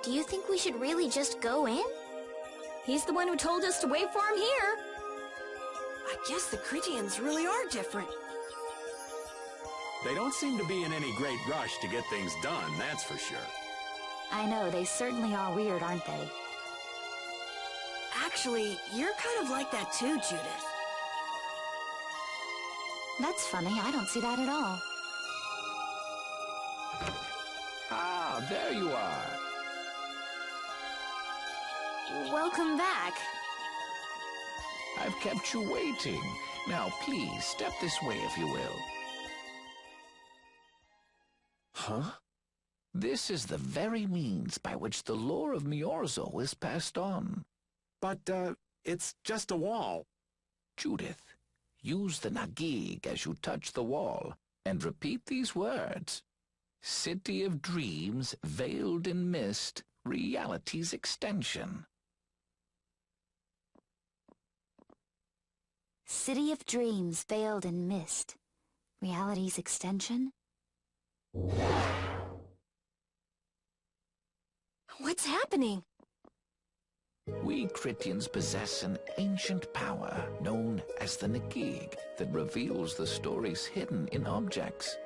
Do you think we should really just go in? He's the one who told us to wait for him here. I guess the Critians really are different. They don't seem to be in any great rush to get things done, that's for sure. I know, they certainly are weird, aren't they? Actually, you're kind of like that too, Judith. That's funny, I don't see that at all. Ah, there you are. Welcome back. I've kept you waiting. Now, please, step this way if you will. Huh? This is the very means by which the lore of Myorzo is passed on. But, it's just a wall. Judith, use the Nagig as you touch the wall, and repeat these words. City of dreams, veiled in mist, reality's extension. City of dreams, veiled in mist. Reality's extension? What's happening? We Critians possess an ancient power known as the Nagig that reveals the stories hidden in objects.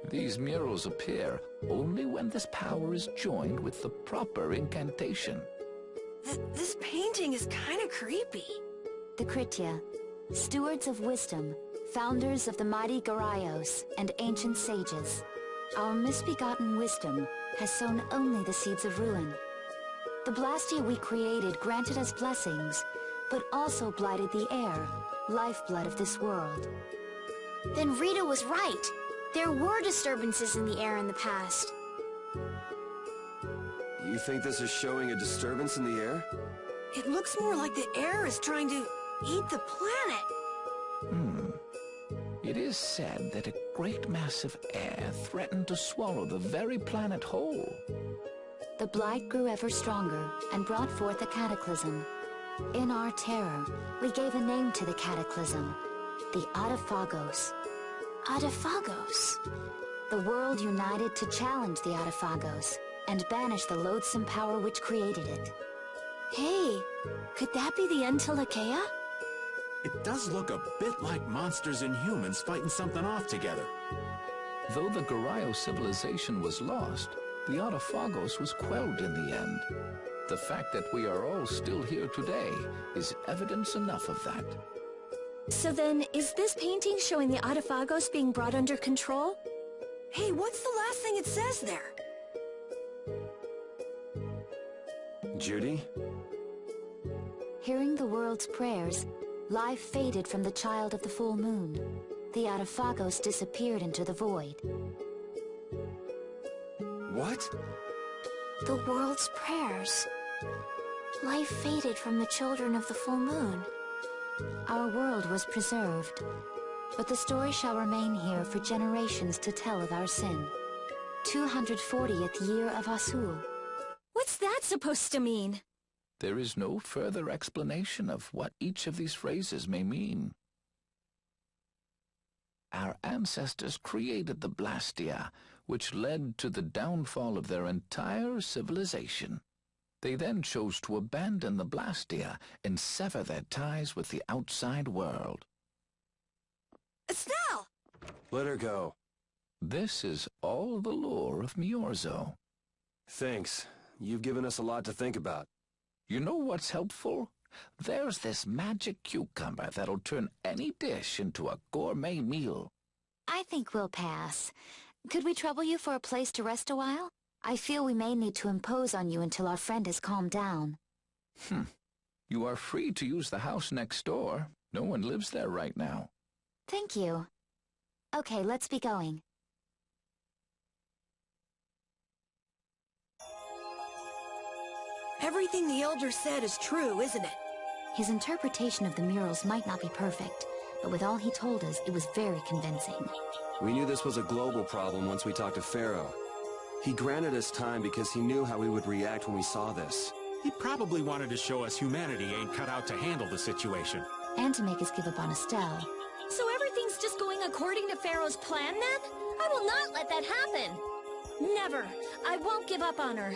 These murals appear only when this power is joined with the proper incantation. This painting is kind of creepy. The Kritia, stewards of wisdom, founders of the mighty Garayos and ancient sages. Our misbegotten wisdom has sown only the seeds of ruin. The Blastia we created granted us blessings, but also blighted the air, lifeblood of this world. Then Rita was right. There were disturbances in the air in the past. You think this is showing a disturbance in the air? It looks more like the air is trying to eat the planet. It is said that a great mass of air threatened to swallow the very planet whole. The blight grew ever stronger and brought forth a cataclysm. In our terror, we gave a name to the cataclysm, the Adaphagos. Adaphagos? The world united to challenge the Adaphagos and banish the loathsome power which created it. Hey, could that be the Entelekea? It does look a bit like monsters and humans fighting something off together. Though the Garayo civilization was lost, the Adaphagos was quelled in the end. The fact that we are all still here today is evidence enough of that. So then, is this painting showing the Adaphagos being brought under control? Hey, what's the last thing it says there? Judy? Hearing the world's prayers, life faded from the child of the full moon. The Adaphagos disappeared into the void. What? The world's prayers. Life faded from the children of the full moon. Our world was preserved, but the story shall remain here for generations to tell of our sin. 240th year of Asul. What's that supposed to mean? There is no further explanation of what each of these phrases may mean. Our ancestors created the Blastia, which led to the downfall of their entire civilization. They then chose to abandon the Blastia and sever their ties with the outside world. Estelle! Let her go. This is all the lore of Myorzo. Thanks. You've given us a lot to think about. You know what's helpful? There's this magic cucumber that'll turn any dish into a gourmet meal. I think we'll pass. Could we trouble you for a place to rest a while? I feel we may need to impose on you until our friend has calmed down. You are free to use the house next door. No one lives there right now. Thank you. Okay, let's be going. Everything the Elder said is true, isn't it? His interpretation of the murals might not be perfect, but with all he told us, it was very convincing. We knew this was a global problem once we talked to Pharaoh. He granted us time because he knew how we would react when we saw this. He probably wanted to show us humanity ain't cut out to handle the situation. and to make us give up on Estelle. So everything's just going according to Pharaoh's plan then? I will not let that happen! Never! I won't give up on her.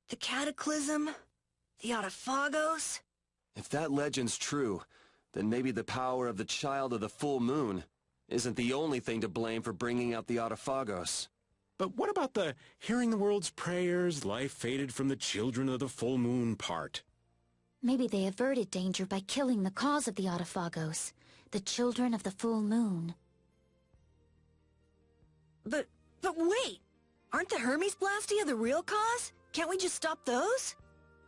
The Cataclysm? The Autophagos? If that legend's true, then maybe the power of the Child of the Full Moon isn't the only thing to blame for bringing out the Autophagos. But what about the hearing the world's prayers, life faded from the children of the full moon part? Maybe they averted danger by killing the cause of the Autophagos, the children of the full moon. But wait! Aren't the Hermes Blastia the real cause? Can't we just stop those?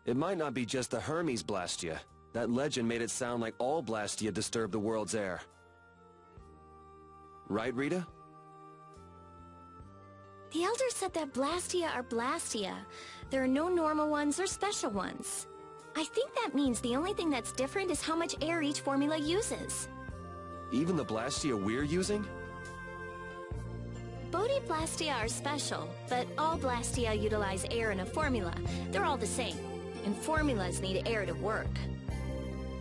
It might not be just the Hermes Blastia. That legend made it sound like all Blastia disturb the world's air. Right, Rita? The Elders said that Blastia are Blastia. There are no normal ones or special ones. I think that means the only thing that's different is how much air each formula uses. Even the Blastia we're using? Bodhi Blastia are special, but all Blastia utilize air in a formula. They're all the same, and formulas need air to work.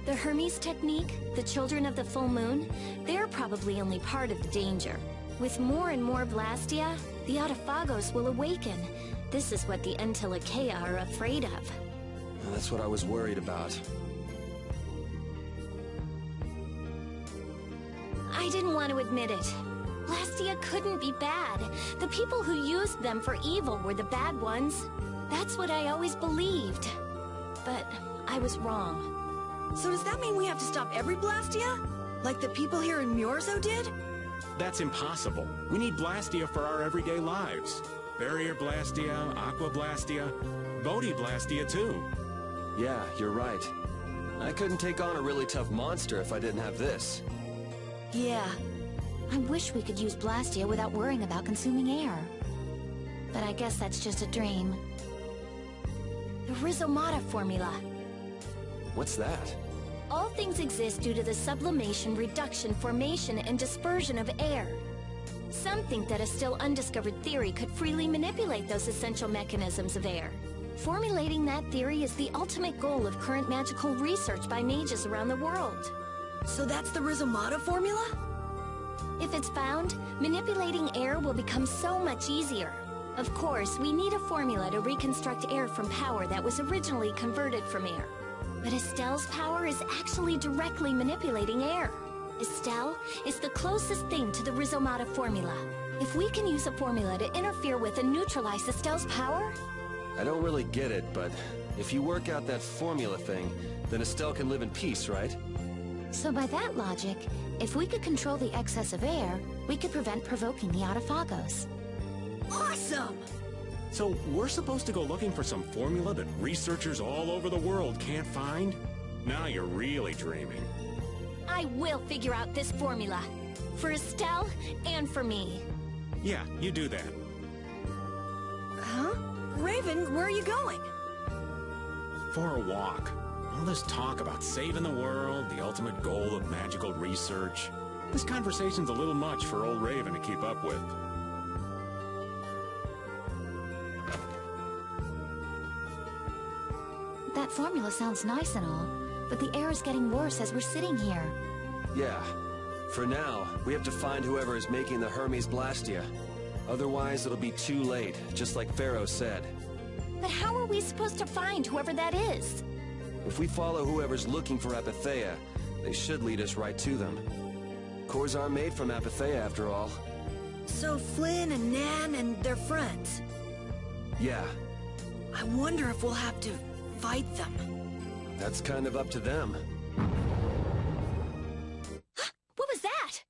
The Hermes technique, the children of the full moon, they're probably only part of the danger. With more and more Blastia, the Autophagos will awaken. This is what the Entelekea are afraid of. That's what I was worried about. I didn't want to admit it. Blastia couldn't be bad. The people who used them for evil were the bad ones. That's what I always believed. But I was wrong. So does that mean we have to stop every Blastia? Like the people here in Myorzo did? That's impossible. We need Blastia for our everyday lives. Barrier Blastia, Aqua Blastia, Bodhi Blastia too. Yeah, you're right. I couldn't take on a really tough monster if I didn't have this. Yeah. I wish we could use Blastia without worrying about consuming air. But I guess that's just a dream. The Rhizomata formula. What's that? All things exist due to the sublimation, reduction, formation, and dispersion of air. Some think that a still undiscovered theory could freely manipulate those essential mechanisms of air. Formulating that theory is the ultimate goal of current magical research by mages around the world. So that's the Rhizomata formula? If it's found, manipulating air will become so much easier. Of course, we need a formula to reconstruct air from power that was originally converted from air. But Estelle's power is actually directly manipulating air. Estelle is the closest thing to the Rhizomata formula. If we can use a formula to interfere with and neutralize Estelle's power... I don't really get it, but if you work out that formula thing, then Estelle can live in peace, right? So by that logic, if we could control the excess of air, we could prevent provoking the Autophagos. Awesome! So we're supposed to go looking for some formula that researchers all over the world can't find? Now you're really dreaming. I will figure out this formula. For Estelle and for me. Yeah, you do that. Huh? Raven, where are you going? For a walk. All this talk about saving the world, the ultimate goal of magical research. This conversation's a little much for old Raven to keep up with. That formula sounds nice and all, but the air is getting worse as we're sitting here. Yeah. For now, we have to find whoever is making the Hermes Blastia. Otherwise, it'll be too late, just like Pharaoh said. But how are we supposed to find whoever that is? If we follow whoever's looking for Apatheia, they should lead us right to them. Cores are made from Apatheia, after all. So Flynn and Nan and their friends. Yeah, I wonder if we'll have to fight them. that's kind of up to them. What was that?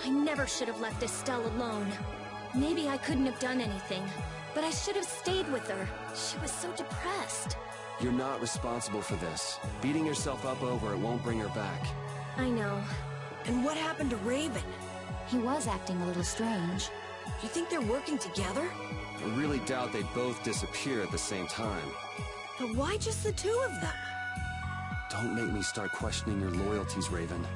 I never should have left Estelle alone. Maybe I couldn't have done anything, but I should have stayed with her. She was so depressed. You're not responsible for this. Beating yourself up over it won't bring her back. I know. And what happened to Raven? He was acting a little strange. You think they're working together? I really doubt they'd both disappear at the same time. But why just the two of them? Don't make me start questioning your loyalties, Raven.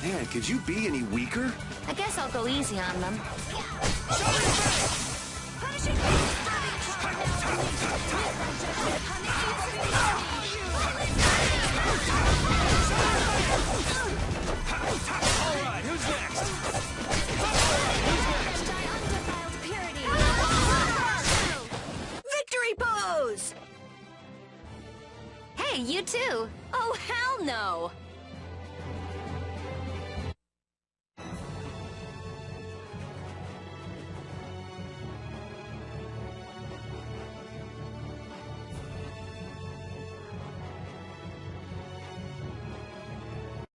Man, could you be any weaker? I guess I'll go easy on them. Punishing You too. Oh, hell no!